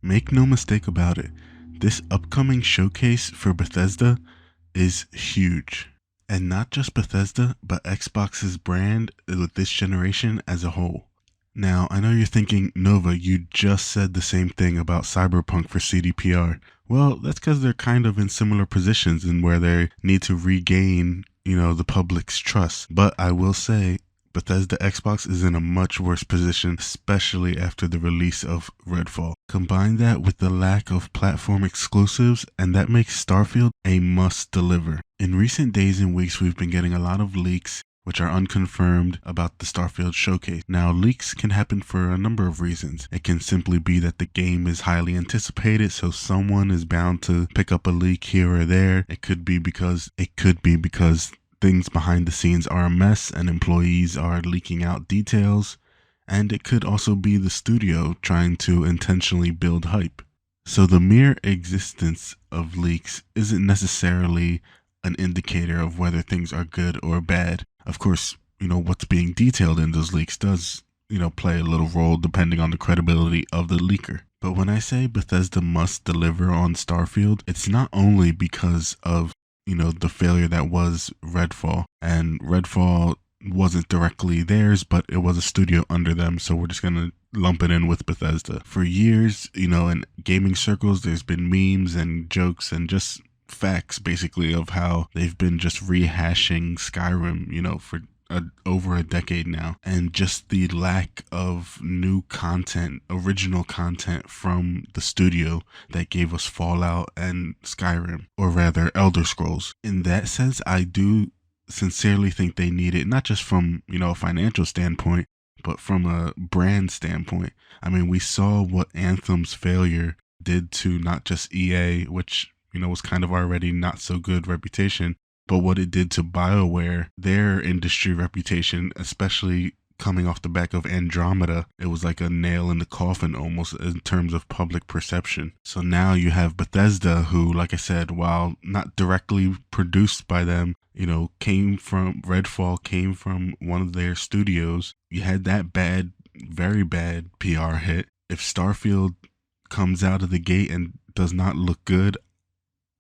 Make no mistake about it, this upcoming showcase for Bethesda is huge. And not just Bethesda, but Xbox's brand with this generation as a whole. Now, I know you're thinking, Nova, you just said the same thing about Cyberpunk for CDPR. Well, that's because they're kind of in similar positions in where they need to regain, the public's trust. But I will say, Bethesda Xbox is in a much worse position, especially after the release of Redfall. Combine that with the lack of platform exclusives, and that makes Starfield a must deliver. In recent days and weeks, we've been getting a lot of leaks which are unconfirmed about the Starfield showcase. Now, leaks can happen for a number of reasons. It can simply be that the game is highly anticipated, so someone is bound to pick up a leak here or there. It could be because things behind the scenes are a mess and employees are leaking out details. And it could also be the studio trying to intentionally build hype. So the mere existence of leaks isn't necessarily an indicator of whether things are good or bad. Of course, what's being detailed in those leaks does, play a little role depending on the credibility of the leaker. But when I say Bethesda must deliver on Starfield, it's not only because of, the failure that was Redfall. And Redfall wasn't directly theirs, but it was a studio under them, so we're just going to lump it in with Bethesda. For years, in gaming circles, there's been memes and jokes and just facts basically of how they've been just rehashing Skyrim, for over a decade now, and just the lack of new content, original content from the studio that gave us Fallout and Skyrim, or rather Elder Scrolls. In that sense, I do sincerely think they need it, not just from, a financial standpoint, but from a brand standpoint. I mean, we saw what Anthem's failure did to not just EA, which was kind of already not so good reputation, but what it did to BioWare, their industry reputation, especially coming off the back of Andromeda. It was like a nail in the coffin almost in terms of public perception. So now you have Bethesda, who, like I said, while not directly produced by them, Redfall came from one of their studios. You had that bad, very bad PR hit. If Starfield comes out of the gate and does not look good,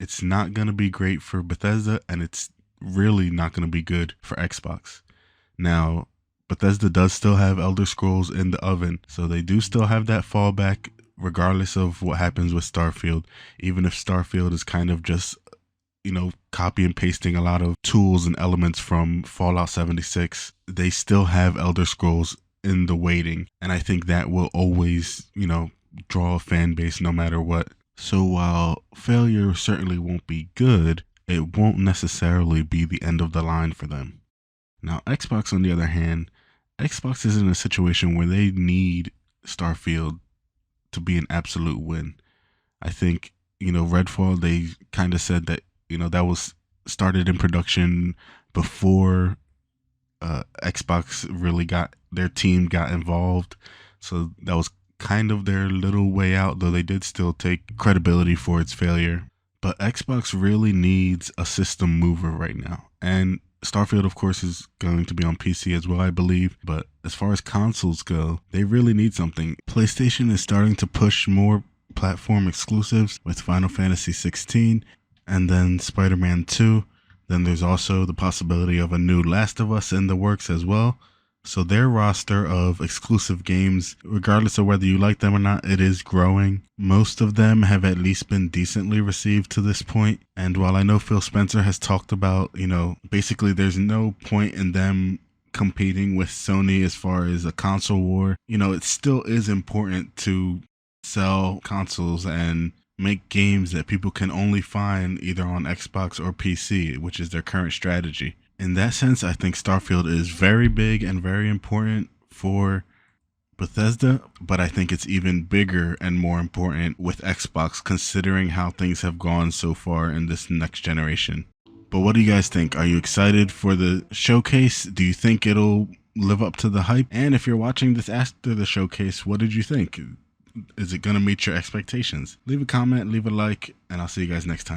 it's not going to be great for Bethesda, and it's really not going to be good for Xbox. Now, Bethesda does still have Elder Scrolls in the oven, so they do still have that fallback regardless of what happens with Starfield. Even if Starfield is kind of just, copy and pasting a lot of tools and elements from Fallout 76, they still have Elder Scrolls in the waiting, and I think that will always, draw a fan base no matter what. So while failure certainly won't be good, it won't necessarily be the end of the line for them. Now, Xbox, on the other hand, Xbox is in a situation where they need Starfield to be an absolute win. I think, Redfall, they kind of said that, that was started in production before Xbox really their team got involved. So that was kind of their little way out, though they did still take credibility for its failure. But Xbox really needs a system mover right now. And Starfield, of course, is going to be on PC as well, I believe. But as far as consoles go, they really need something. PlayStation is starting to push more platform exclusives with Final Fantasy 16 and then Spider-Man 2. Then there's also the possibility of a new Last of Us in the works as well. So their roster of exclusive games, regardless of whether you like them or not, it is growing. Most of them have at least been decently received to this point. And while I know Phil Spencer has talked about, basically there's no point in them competing with Sony as far as a console war, it still is important to sell consoles and make games that people can only find either on Xbox or PC, which is their current strategy. In that sense, I think Starfield is very big and very important for Bethesda, but I think it's even bigger and more important with Xbox, considering how things have gone so far in this next generation. But what do you guys think? Are you excited for the showcase? Do you think it'll live up to the hype? And if you're watching this after the showcase, what did you think? Is it going to meet your expectations? Leave a comment, leave a like, and I'll see you guys next time.